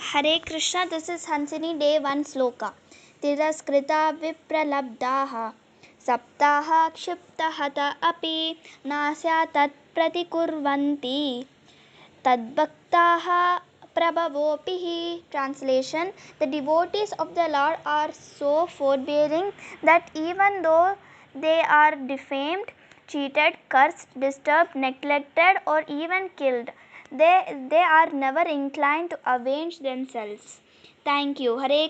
Hare Krishna, this is Hansini, day 1 sloka. Tiraskrita vipralabdaha saptaha kshiptahata api nasya tat pratikurvanti tadbhaktaha prabhavopihi. Translation: the devotees of the Lord are so forbearing that even though they are defamed, cheated, cursed, disturbed, neglected, or even killed, they are never inclined to avenge themselves. Thank you. Hare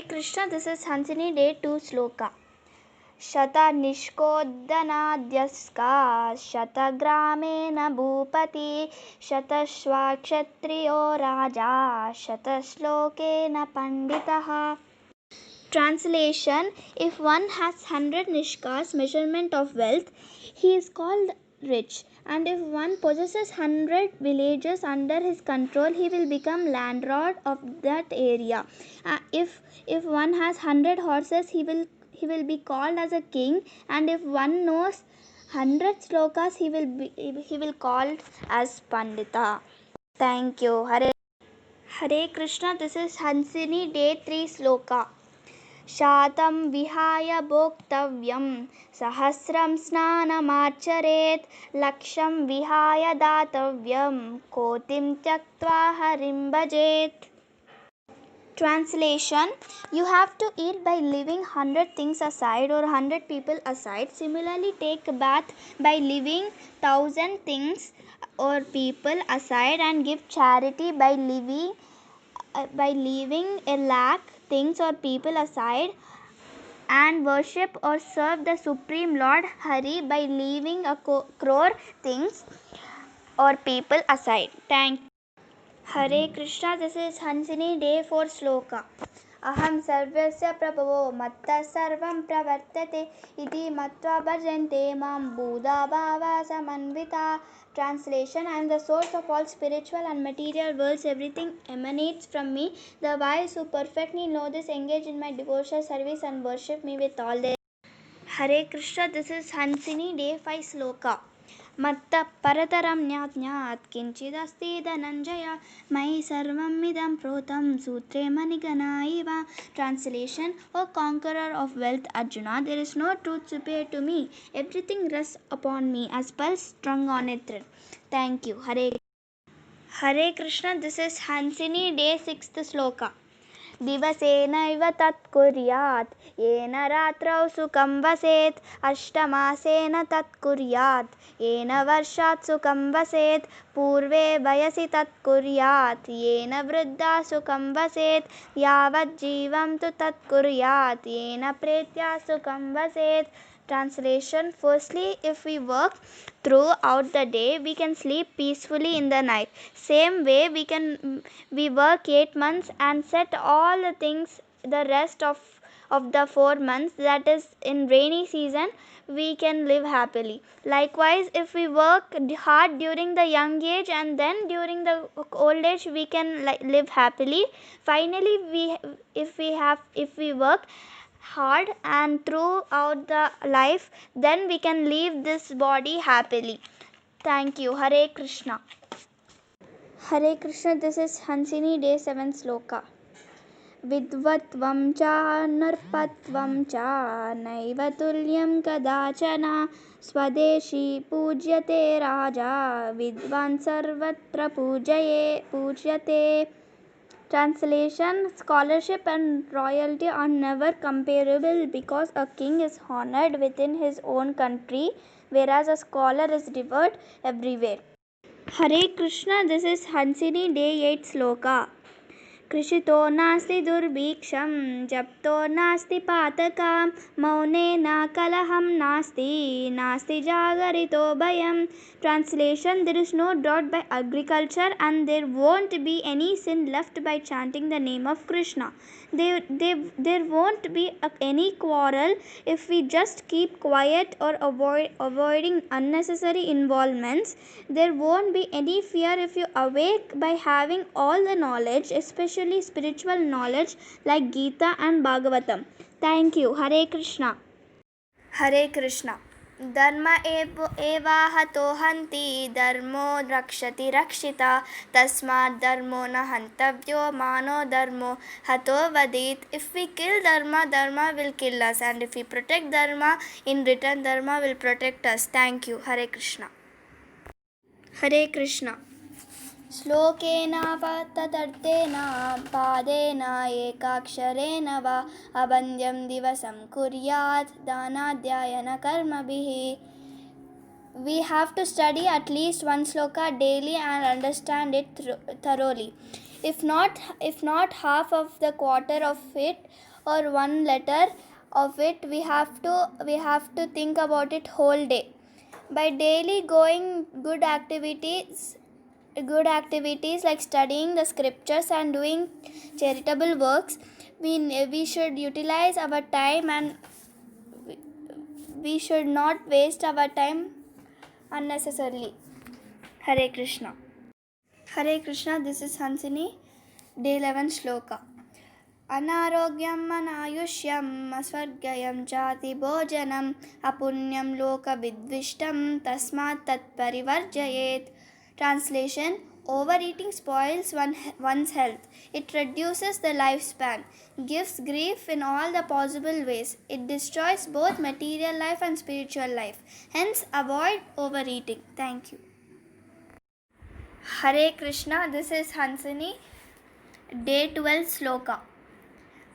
Krishna, this is Hansini, day 2 sloka. शतनिष्कोद्दनाद्यस्का शतग्रामेण Bhupathi शतश्वाक्षत्रियो राजा शतश्लोकेन पंडितः. Translation: if one has 100 nishkas, measurement of wealth, he is called rich, and if one possesses 100 villages under his control, he will become landlord of that area. If one has 100 horses, he will be called as a king, and if one knows 100 slokas, he will called as pandita. Thank you. Hare Krishna, this is Hansini, day 3 sloka. शातं विहाय भोक्तव्यं सहस्रं स्नानमाचरेत् लक्षं विहाय दातव्यं कोटिं त्यक्त्वा हरिं भजेत्. Translation: you have to eat by leaving 100 things aside or 100 people aside. Similarly, take a bath by leaving 1000 things or people aside, and give charity by leaving a lakh things or people aside, and worship or serve the Supreme Lord Hari by leaving a crore things or people aside. Thank you. Hare Krishna, this is Hansini, day 4 sloka. Aham sarvasya prabhavo matta sarvam pravartate iti matva bhajante mam buddha bhava samanvita. Translation: I am the source of all spiritual and material worlds. Everything emanates from me. The wise who perfectly know this engage in my devotional service and worship me with all their. Hare Krishna, this is Hansini, day 5 sloka. मत्तः परतरं ज्ञात किंचिदस्ति धनंजय मयि सर्वमिदं प्रोतं सूत्रे मणिगणा इव. Translation: O conqueror of wealth Arjuna, there is no truth superior to me. Everything rests upon me as pearls strung on a thread. Thank you. Hare Krishna, this is Hansini, day 6th sloka. दिवसेनैव तत् कुर्यात् येन रात्रौ सुखं वसेत् अष्टमासेन तत् कुर्यात् येन वर्षात् सुखं वसेत् पूर्वे वयसि तत् कुर्यात् येन वृद्धा सुखं वसेत् यावत् जीवं तु तत् कुर्यात् येन प्रेत्या सुखं वसेत्. Translation: firstly, if we work throughout the day, we can sleep peacefully in the night. Same way, we work 8 months and set all the things the rest of the 4 months, that is in rainy season, we can live happily. Likewise, if we work hard during the young age and then during the old age, we can live happily. Finally, if we work hard and throughout the life, then we can leave this body happily. Thank you. Hare Krishna. Hare Krishna, this is Hansini, day 7 sloka. विद्वत्वं च नृपत्वं च नैव तुल्यं कदाचन स्वदेशी पूज्यते राजा विद्वान् सर्वत्र पूज्यते. Translation: scholarship and royalty are never comparable because a king is honored within his own country, whereas a scholar is revered everywhere. Hare Krishna, this is Hansini, day 8 sloka. कृषितो नास्ति दुर्भिक्षं जप्तो नास्ति पातकं मौनेन कलहं नास्ति जागरितो भयम्. Translation: there is no drought by agriculture and there won't be any sin left by chanting the name of Krishna. There won't be any quarrel if we just keep quiet or avoiding unnecessary involvements. There won't be any fear if you awake by having all the knowledge, especially spiritual knowledge like Gita and Bhagavatam. Thank you. Hare Krishna. Hare Krishna. धर्म एवाहतो हन्ति धर्मो रक्षति रक्षिता तस्मात् धर्मो न हन्तव्यो मानो धर्मो हतो वदेत्. If we kill dharma, dharma will kill us, and if we protect dharma, in return dharma will protect us. Thank you. Hare Krishna. Hare Krishna. श्लोकेन तदर्थेन पादेन एकाक्षरेण वा अबन्ध्यं दिवसं कुर्यात् दानाध्यायन कर्मभिः. We have to study at least one sloka daily and understand it thoroughly. If not half of the quarter of it or one letter of it, we have to think about it whole day. By daily going good activities like studying the scriptures and doing charitable works, we should utilize our time, and we should not waste our time unnecessarily. Hare Krishna. Hare Krishna. This is Hansini. Day 11 Shloka. अनारोग्यम अनायुष्यम अस्वर्गयम चाति भोजनम अपुण्यम लोकविद्विष्टम तस्मात् तत्परिवर्जयेत्. Translation: overeating spoils one's health. It reduces the lifespan, gives grief in all the possible ways. It destroys both material life and spiritual life. Hence, avoid overeating. Thank you. Hare Krishna. This is Hansini. Day 12 Sloka.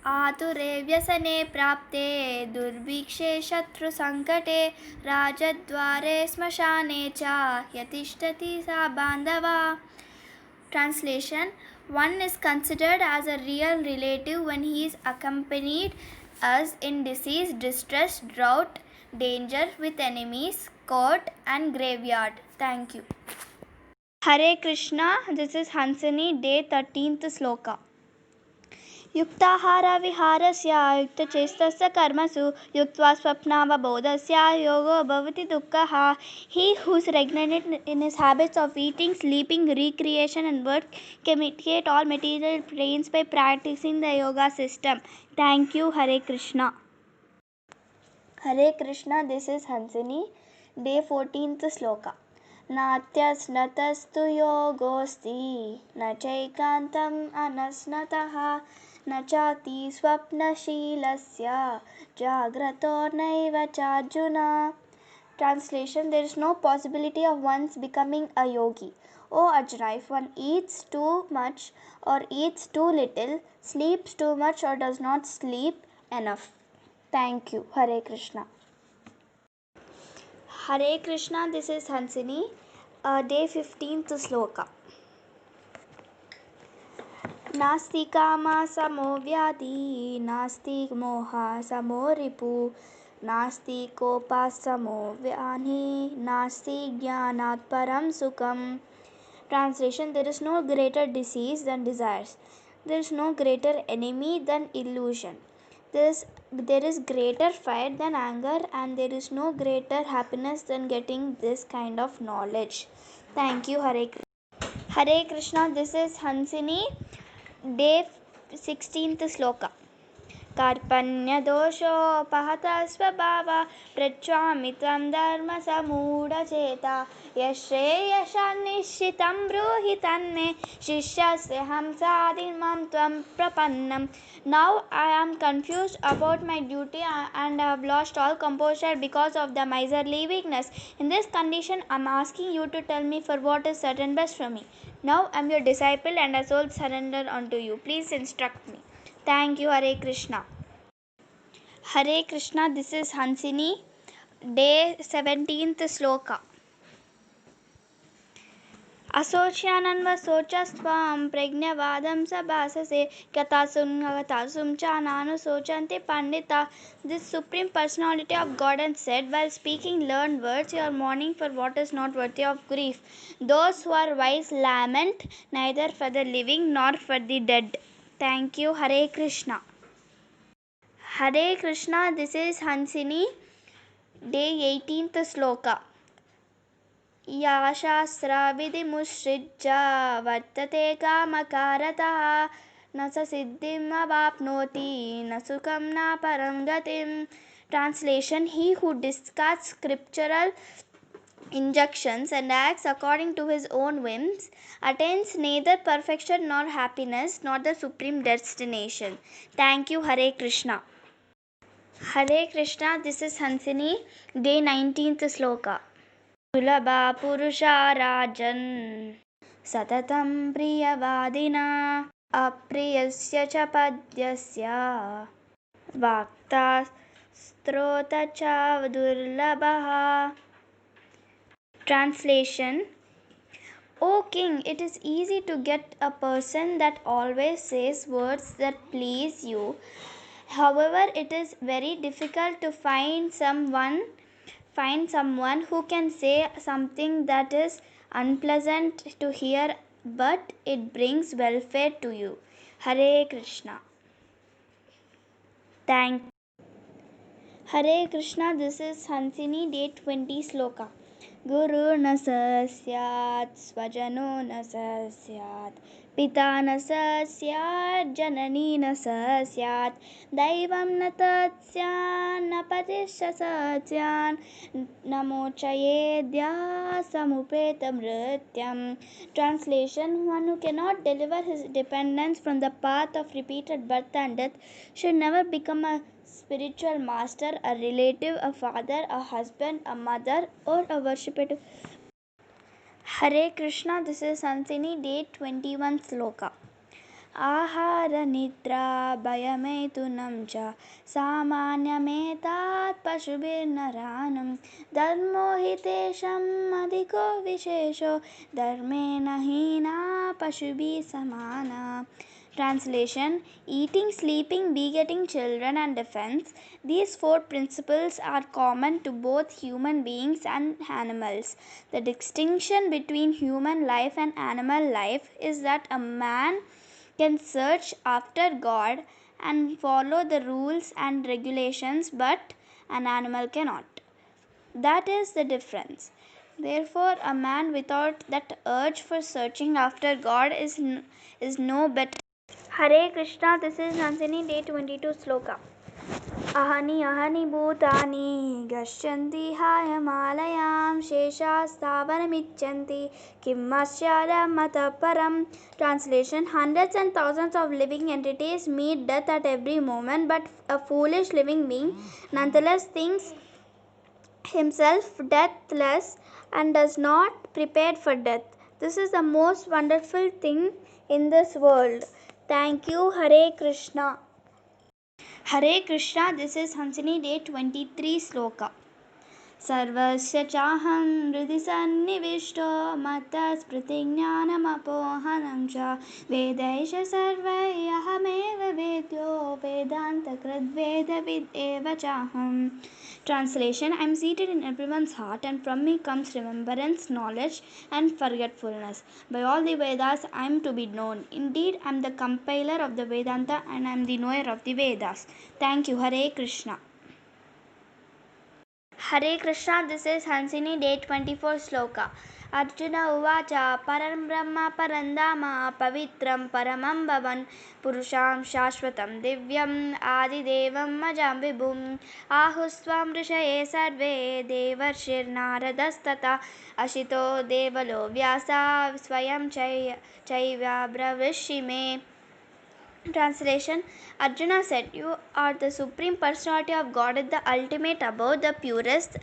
आतुरे व्यसने प्राप्ते दुर्भिक्षे शत्रुसङ्कटे राजद्वारे श्मशाने च यतिष्ठति सा बान्धवा. Translation: one is considered as a real relative when he is accompanied us in disease, distress, drought, danger, with enemies, court and graveyard. Thank you. Hare Krishna. This is Hansini. Day 13th Sloka. युक्ताहार विहारस्य युक्तचेष्टस्य कर्मसु युक्त्वा स्वप्नावबोधस्य योगो भवति दुःखः. He who is regnant in his habits of eating, sleeping, recreation and work can mitigate all material pains by practicing the yoga system. Thank you. Hare Krishna. Hare Krishna. This is Hansini. Day 14th Sloka. नात्यस्नतस्तु योगोऽस्ति न चैकान्तम् अनस्नतः न चाति स्वप्नशीलस्य जाग्रतो नैव चार्जुन. Translation: there is no possibility of one's becoming a yogi. O Arjuna, if one eats too much or eats too little, sleeps too much or does not sleep enough. Thank you. Hare Krishna. Hare Krishna. This is Hansini. Day 15th Sloka. नास्ति कामा समो व्याधि नास्ति मोहा समो रिपु नास्ति Copa समो व्याधि नास्ति ज्ञानात् परं सुखम्. Translation: there is no greater disease than desires. There is no greater enemy than illusion. There is greater fire than anger, and there is no greater happiness than getting this kind of knowledge. Thank you. Hare Krishna. Hare Krishna. This is Hansini. Day 16th Sloka. कार्पण्यदोषोपहतः स्वभावः पृच्छामि त्वं धर्मसम्मूढचेता यश्रेयशान्निश्चितं ब्रूहि तन्मे शिष्यस्तेऽहं साधिमां त्वं प्रपन्नम्. Now I am confused about my duty and have lost all composure because of the miserly weakness. In this condition I am asking you to tell me for what is certain best for me. Now I am your disciple and I soul surrender unto you. Please instruct me. Thank you. Hare Krishna. Hare Krishna. This is Hansini. Day 17th Sloka. असोच्यानन्वसोचस्त्वं प्रज्ञवादं सभाससे कथासुं च नानुशोचन्ते pandita. This Supreme Personality of Godhead said while speaking learned words, you are mourning for what is not worthy of grief. Those who are wise lament neither for the living nor for the dead. Thank you. Hare Krishna. Hare Krishna. This is Hansini. Day 18th Sloka. या शास्त्राविधिमुत्सृज्य वर्तते कामकारतः न स सिद्धिमवाप्नोति न सुखं न परं गतिम्. Translation: He who discards scriptural injunctions and acts according to his own whims attains neither perfection nor happiness nor the supreme destination. Thank you. Hare Krishna. Hare Krishna. This is Hansini. Day 19th Sloka. सुलभा पुरुषा राजन् सततं प्रियवादिना अप्रियस्य च पद्यस्य वाक्ता स्त्रोत च दुर्लभः. Translation: O king, it is easy to get a person that always says words that please you. However, it is very difficult to find someone who can say something that is unpleasant to hear but it brings welfare to you. Hare Krishna. Thank Hare Krishna. This is Hansini, day 20 sloka. Guru na sasyat, swajano na sasyat, pita na sasyat, janani na sasyat, daivam na tatsyan, na patisya satsyan, namochayedya samupeta mrityam. Translation: One who cannot deliver his dependents from the path of repeated birth and death should never become a spiritual master, a relative, a father, a husband, a mother, or a worshipper. Hare Krishna. This is Hansini, day 21 sloka. Ahara nidra bhayametunam cha samanyametat pashubirnaranam dharmo hitesham adhiko vishesho dharmena hina pashubi samana. Translation: Eating, sleeping, begetting children, and defense. These four principles are common to both human beings and animals. The distinction between human life and animal life is that a man can search after God and follow the rules and regulations, but an animal cannot. That is the difference. Therefore, a man without that urge for searching after God is no better. Hare Krishna. This is Hansini, day 22 sloka. Ahani ahani bhutani gashyanti hayamalayam sheshasthavanamichanti kimmasyaramata param. Translation: Hundreds and thousands of living entities meet death at every moment, but a foolish living being nonetheless thinks himself deathless and does not prepare for death. This is the most wonderful thing in this world. Thank you. Hare Krishna. Hare Krishna. This is Hansini, day 23 sloka. सर्वस्य चाहं हृदि सन्निविष्टो मत्तः स्मृतिज्ञानमपोहनं च वेदैश सर्वैरहमेव वेद्यो वेदान्तकृद्वेदविद् एव चाहम्. Translation: I am seated in everyone's heart, and from me comes remembrance, knowledge, and forgetfulness. By all the Vedas I am to be known. Indeed, I am the compiler of the Vedanta, and I am the knower of the Vedas. Thank you. Hare Krishna. Hare Krishna. This is Hansini, day 24 sloka. Arjuna uvacha param brahma parandama pavitram paramam bhavan purusham shashvatam divyam adidevam majam vibhum ahusvam rishaye sarve devarshir naradastata ashito devalo vyasa swayam chaiva bravishime. Translation: Arjuna said, You are the Supreme Personality of Godhead, the ultimate abode, the purest,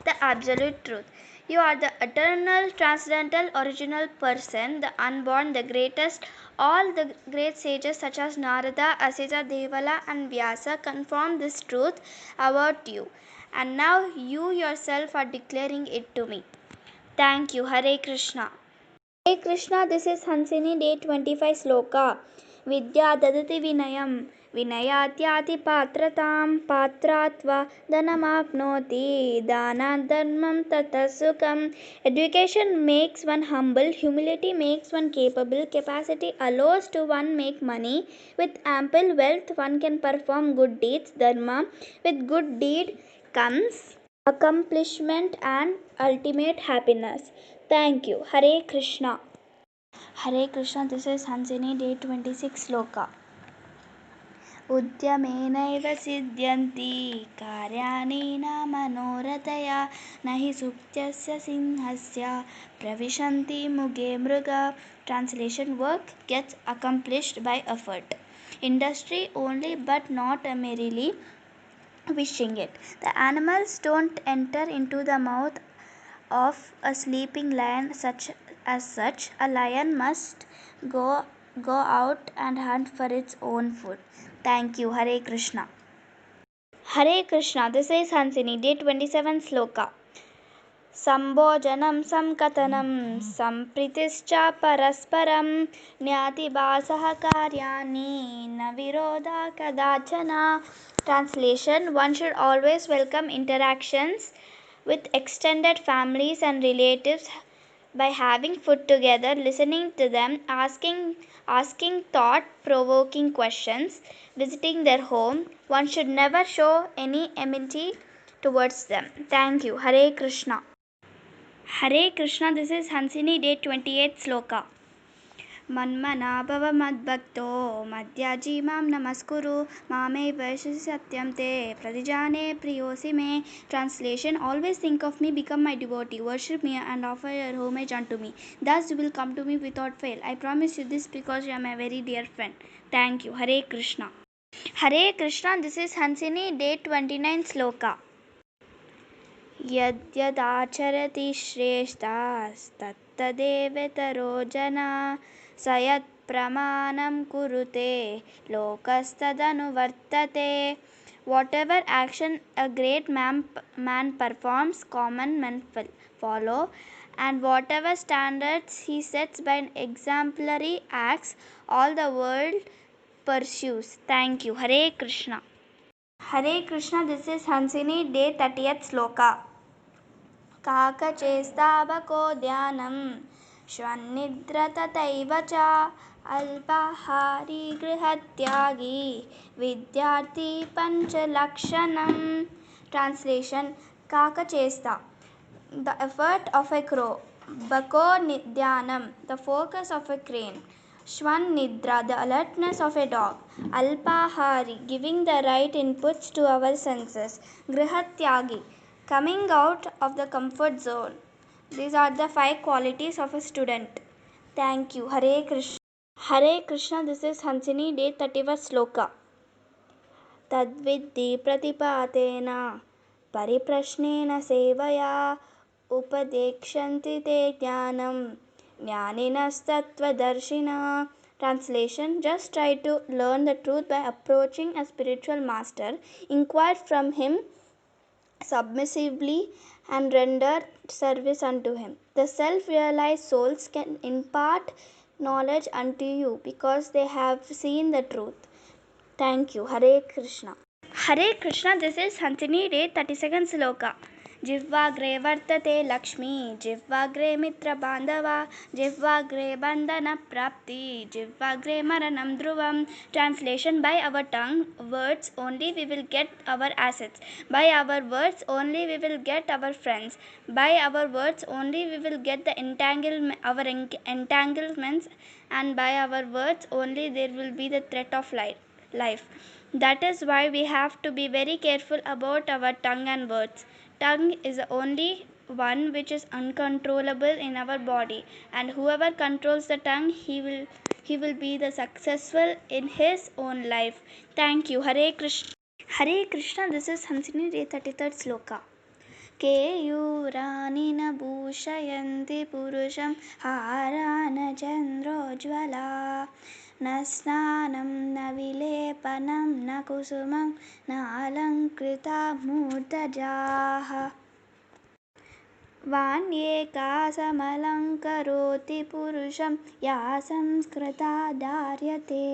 the absolute truth. You are the eternal, transcendental, original person, the unborn, the greatest. All the great sages such as Narada, Asita, Devala, and Vyasa confirm this truth about you. And now you yourself are declaring it to me. Thank you. Hare Krishna. Hare Krishna. This is Hansini, day 25 sloka. Vidya dadati vinayam vinayatyaati patratam patratva dhanamapnoti danat dharmam tata sukham. Education makes one humble, humility makes one capable, capacity allows to one make money, with ample wealth one can perform good deeds, dharma, with good deed comes accomplishment and ultimate happiness. Thank you. Hare Krishna. Hare Krishna. This is Hansini, day 26 sloka. उद्यमेनैव सिद्ध्यन्ति कार्याणि न मनोरथया न हि सुप्त्यस्य सिंहस्य प्रविशन्ति मुगे मृग. Translation: Work gets accomplished by effort. Industry only, but not merely wishing it. The animals don't enter into the mouth of a sleeping lion such. A lion must go out and hunt for its own food. Thank you. Hare Krishna. Hare Krishna. This is Hansini. Day 27 Sloka. संभोजनं संकथनं संप्रीतिश्च परस्परं ज्ञातिभासः कार्याणि न विरोधा कदाचन. Translation: One should always welcome interactions with extended families and relatives by having food together, listening to them, asking thought-provoking questions, visiting their home. One should never show any enmity towards them. Thank you. Hare Krishna. Hare Krishna. This is Hansini. Day 28 Sloka. मन्मना भव मद्भक्तो मद्याजी मां नमस्कुरु मामेव वैश्यसि सत्यं ते प्रतिजाने प्रियोऽसि मे. Translation: Always think of me, become my devotee, worship me and offer your homage unto me. Thus you will come to me without fail. I promise you this because you are my very dear friend. Thank you. Hare Krishna. Hare Krishna. This is Hansini. Day 29 Sloka. यद्यदाचरति श्रेष्ठस्तत्तदेवेतरो जना स यत्प्रमाणं कुरुते लोकस्तदनुवर्तते. Whatever action a great man performs, common men follow, and whatever standards he sets by exemplary acts, all the world pursues. Thank you. Hare Krishna. Hare Krishna. This is Hansini. Day 30th Sloka. काकचेस्तावको ध्यानं श्वन्निद्र तथैव च अल्पाहारी गृहत्यागी विद्यार्थी पंचलक्षणम्. Translation: Kakachesta, the effort of a crow. Bako dhyanam, the focus of a crane. Shwan nidra, the alertness of a dog. Alpahari, giving the right inputs to our senses. Grihatyagi, coming out of the comfort zone. These are the 5 qualities of a student. Thank you. Hare Krishna. Hare Krishna. This is Hansini. Day 31 Sloka. तद्विद्धि प्रतिपातेन परिप्रश्नेन सेवया उपदेक्षन्ति ते ज्ञानं ज्ञानिनस्तत्त्वदर्शिनः. Translation: Just try to learn the truth by approaching a spiritual master, inquire from him submissively and render service unto him. The self-realized souls can impart knowledge unto you because they have seen the truth. Thank you. Hare Krishna. Hare Krishna. This is Hansini. Day 32nd Sloka. जिह्वाग्रे वर्तते लक्ष्मी जिह्वाग्रे मित्रबान्धवा जिह्वाग्रे बन्धनप्राप्ति जिह्वाग्रे मरणं ध्रुवम्. Translation: By our tongue words only we will get our assets. By our words only we will get our friends. By our words only we will get the entanglements, and by our words only there will be the threat of life. That is why we have to be very careful about our tongue and words. Tongue is the only one which is uncontrollable in our body, and whoever controls the tongue, he will be the successful in his own life. Thank you. Hare Krishna. Hare Krishna. This is Hansini. Day 33rd Sloka. केयूरानि न भूषयन्ति पुरुषं हारा न चन्द्रोज्ज्वला न स्नानं न विलेपनं न कुसुमं न अलङ्कृता मूर्धजाः. वाण्येका समलङ्करोति पुरुषं या संस्कृता धार्यते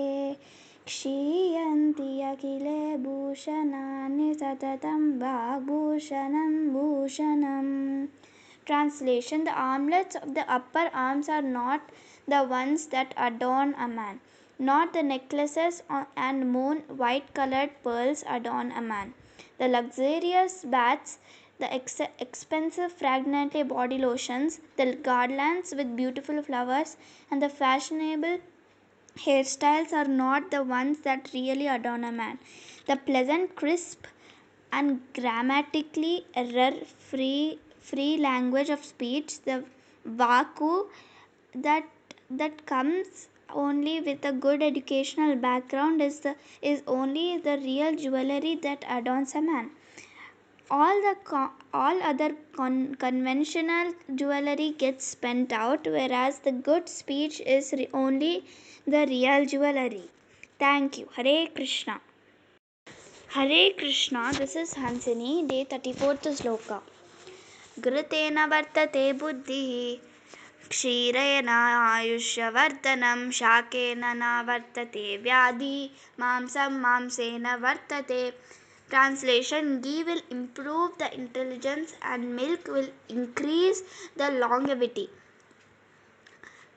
क्षीयन्ति अखिले भूषणानि सततं वाग्भूषणं भूषणम्. Translation: The armlets of the upper arms are not the ones that adorn a man, not the necklaces and moon white colored pearls adorn a man. The luxurious baths, the expensive fragrantly body lotions, the garlands with beautiful flowers, and the fashionable hairstyles are not the ones that really adorn a man. The pleasant, crisp, and grammatically error free language of speech, the vaku that comes only with a good educational background, is only the real jewelry that adorns a man. All other conventional jewelry gets spent out, whereas the good speech is only the real jewelry. Thank you. Hare Krishna. Hare Krishna. This is Hansini, day 34th sloka. घृतेन वर्तते बुद्धिः क्षीरेण आयुष्यवर्धनं शाकेन न वर्तते व्याधिः मांसं मांसेन वर्तते. Translation: ghee will improve the intelligence and milk will increase the longevity.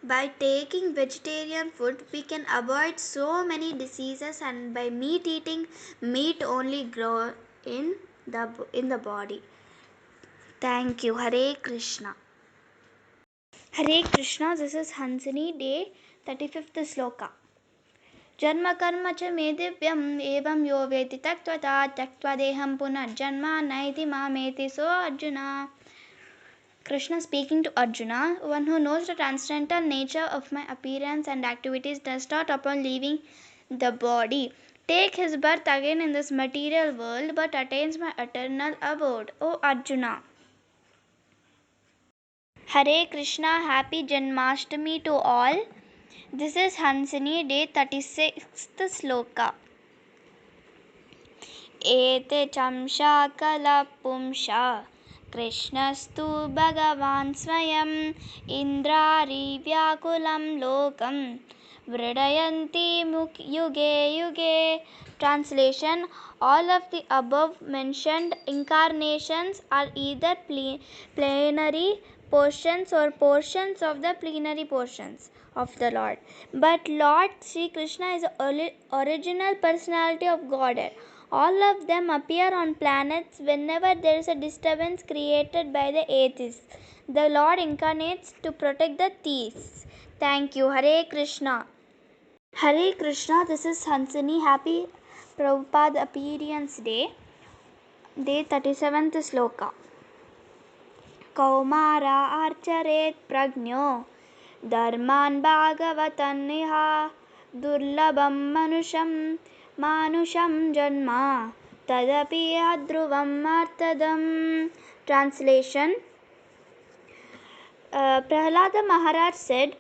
By taking vegetarian food, we can avoid so many diseases, and by meat eating, meat only grow in the body. Thank you. Hare Krishna. Hare Krishna. This is Hansini, day 35th sloka. जन्म कर्म च मे दिव्यम् एवं यो वेति तत्त्वता त्यक्त्वा देहं पुनर्जन्म नैति मामेति सो Arjuna. Krishna speaking to Arjuna: one who knows the transcendental nature of my appearance and activities does not, upon leaving the body, take his birth again in this material world, but attains my eternal abode. O Arjuna. Hare Krishna. Happy Janmashtami to all. This is Hansini, day 36th sloka. एते चंशा कलपुंशा कृष्णस्तु भगवान् स्वयम् इन्द्रारिव्याकुलं लोकं व्रीडयन्ति युगे युगे. Translation: all of the above mentioned incarnations are either plenary portions or portions of the plenary portions of the Lord. But Lord Sri Krishna is the original personality of Godhead. All of them appear on planets whenever there is a disturbance created by the atheists. The Lord incarnates to protect the thieves. Thank you. Hare Krishna. Hare Krishna. This is Hansini. Happy Prabhupada Appearance Day. Day 37th sloka. Kaumara archaret pragno dharman bhagavatanniha durlabam manusham janma tadapi adruvam artadam. Translation: Prahlada Maharaj said,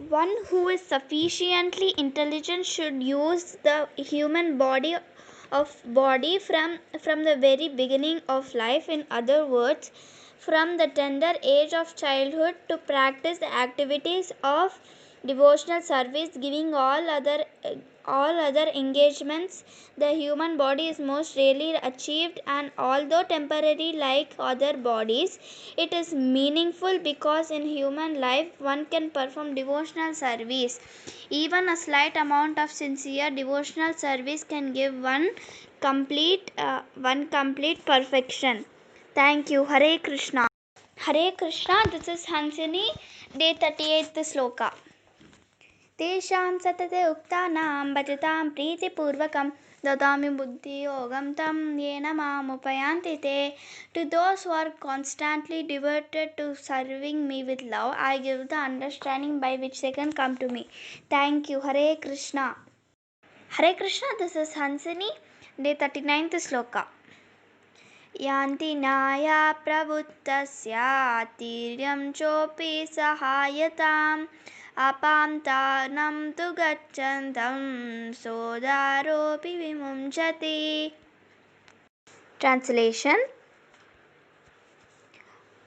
one who is sufficiently intelligent should use the human body from the very beginning of life. In other words, from the tender age of childhood, to practice the activities of devotional service, giving all other engagements. The human body is most rarely achieved, and although temporary like other bodies, it is meaningful because in human life one can perform devotional service. Even a slight amount of sincere devotional service can give one complete perfection. Thank you. Hare Krishna. Hare Krishna. This is Hansini, day 38th sloka. तेषां सतते उक्तानां भजतां प्रीतिपूर्वकं ददामि बुद्धियोगं तं येन मामुपयान्ति ते. To those who are constantly devoted to serving me with love, I give the understanding by which they can come to me. Thank you. Hare Krishna. Hare Krishna. This is Hansini, day 39th sloka. यान्ति न्याया प्रवृत्तस्य तीर्यं चोपि सहायताम् अपां तु गच्छन्तं सोदारोऽपि विमुञ्चति. Translation: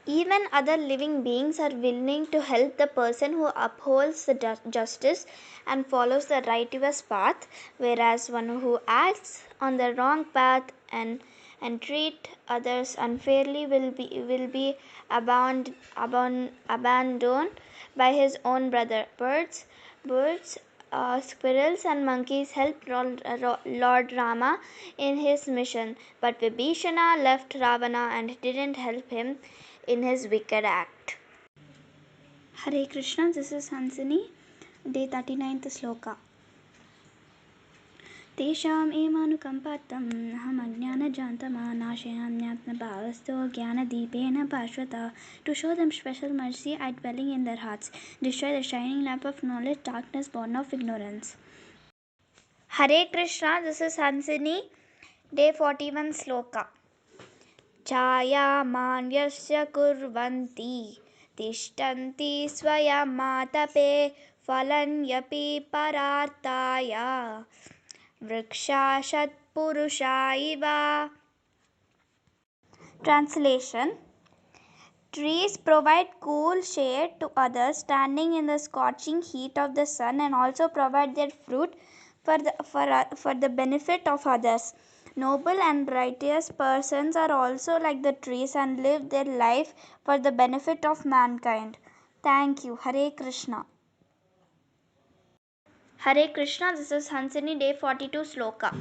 even other living beings are willing to help the person who upholds the justice and follows the righteous path, whereas one who acts on the wrong path and treat others unfairly will be abandoned by his own brother. Birds, squirrels and monkeys helped Lord Rama in his mission, but Vibhishana left Ravana and didn't help him in his wicked act. Hare Krishna. This is Hansini, day 39th sloka. तेषाम् एमानुकम्पार्थम् अहम् अज्ञानजान्तमा नाशयाम्यात्मभावस्तो ज्ञानदीपेन पार्श्वता. To show them special mercy, I dwelling in their hearts, destroy the shining lamp of knowledge, darkness born of ignorance. Hare Krishna, this is Hansini, day 41 sloka. छायामान् यस्य कुर्वन्ति तिष्ठन्ति स्वयमातपे फलन्यपि परार्ताय वृक्षा शतपुरुषा इव. Translation: Trees provide cool shade to others standing in the scorching heat of the sun and also provide their fruit for the benefit of others. Noble and righteous persons are also like the trees and live their life for the benefit of mankind. Thank you. Hare Krishna. Hare Krishna, this is Hansini, day 42 sloka.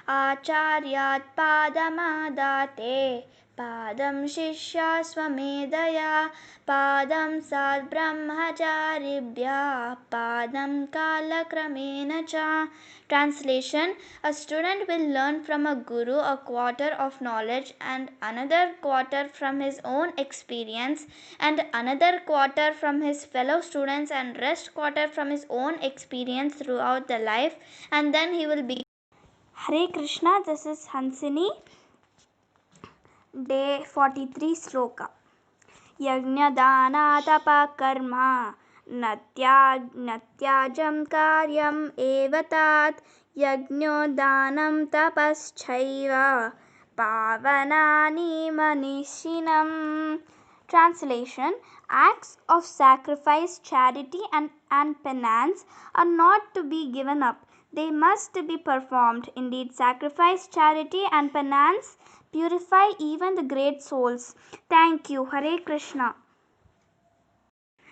Acharyat padamadate padam shishya swamedaya padam sad brahmacharibhya padam kalakramena cha. Translation: A student will learn from a guru a quarter of knowledge and another quarter from his own experience and another quarter from his fellow students and rest quarter from his own experience throughout the life, and then he will be. Hare Krishna, this is Hansini, day 43 sloka. Yajnadana tapa karma natyajam karyam evatat yajno danam tapaschaiva pavanani manishinam. Translation: Acts of sacrifice, charity and penance are not to be given up. They must be performed. Indeed, sacrifice, charity and penance purify even the great souls. Thank you. Hare Krishna.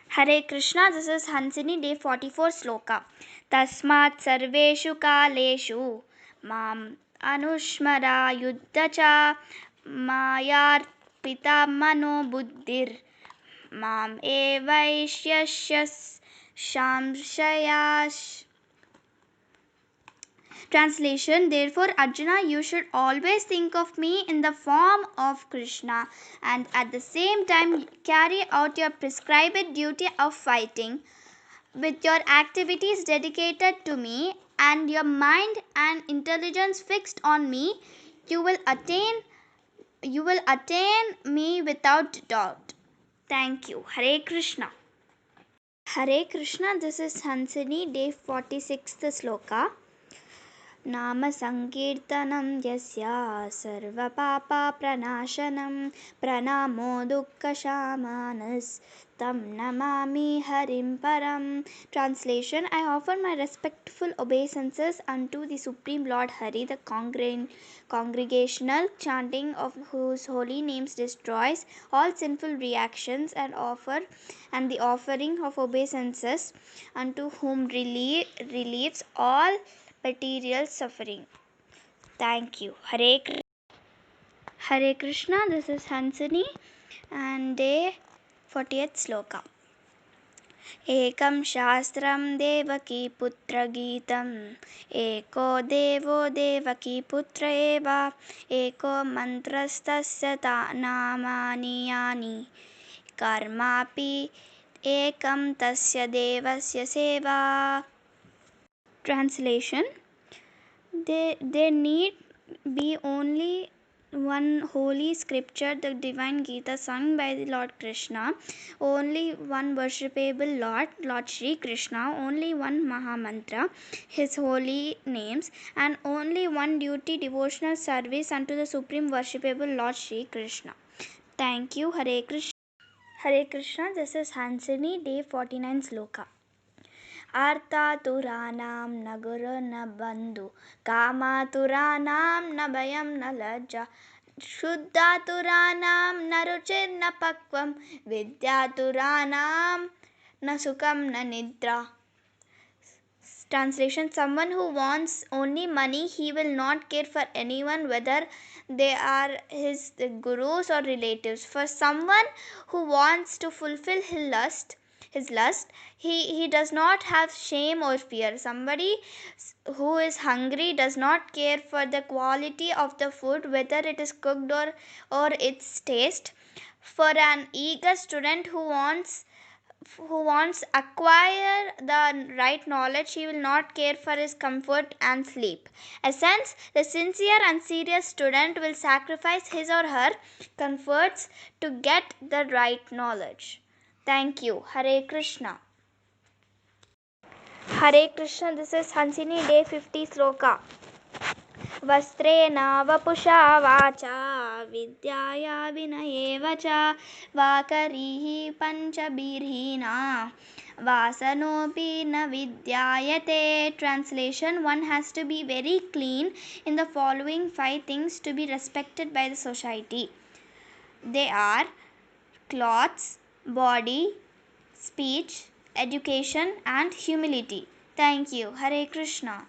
Hare Krishna, this is Hansini, day 44 sloka. Tasmat sarveshu kaleshu mam anushmara yuddha cha mayarpita mano buddhir mam evaishyasya shamshayash. Translation: Therefore, Arjuna, you should always think of me in the form of Krishna and at the same time carry out your prescribed duty of fighting. With your activities dedicated to me and your mind and intelligence fixed on me, you will attain me without doubt. Thank you. Hare Krishna. Hare Krishna, this is Hansini, day 46th sloka. नाम संकीर्तनं यस्य सर्वपापप्रणाशनं प्रणामो दुःखशमनस्तं नमामि हरिं परम्. Translation: I offer my respectful obeisances unto the Supreme Lord Hari, the congregational chanting of whose holy names destroys all sinful reactions, and the offering of obeisances unto whom relieves all material suffering. Thank you. Hare Krishna, this is Hansini and day 40th sloka. Ekam shastram devaki putra geetam eko devo devaki putra eva eko mantrastasya namani yani karmapi ekam tasya devasya seva. Translation: There need be only one holy scripture, the divine Gita, sung by the Lord Krishna, only one worshipable Lord Shri Krishna, only one Mahamantra, his holy names, and only one duty, devotional service unto the supreme worshipable Lord Shri Krishna. Thank you. Hare Krishna. Hare Krishna, this is Hansini, day 49 sloka. Arthaturaanam na guru na bandhu Kamaturaanam na bhayam na lajja Shuddhaturaanam na ruchir na pakvam Vidyaturaanam na sukham na nidra. Translation: Someone who wants only money, he will not care for anyone, whether they are his gurus or relatives. For someone who wants to fulfill his lust, his lust. He does not have shame or fear. Somebody who is hungry does not care for the quality of the food, whether it is cooked or its taste. For an eager student who wants acquire the right knowledge, he will not care for his comfort and sleep. Essence: the sincere and serious student will sacrifice his or her comforts to get the right knowledge. Thank you. Hare Krishna. Hare Krishna. This is Hansini, day 50 sloka. वस्त्रेण वपुषा वाचा विद्याया विनयेव च वाकरीः पञ्चभिर्हीना वासनोऽपि न विद्यायते. Translation: one has to be very clean in the following 5 things to be respected by the society. They are clothes, body, speech, education and humility. Thank you. Hare Krishna.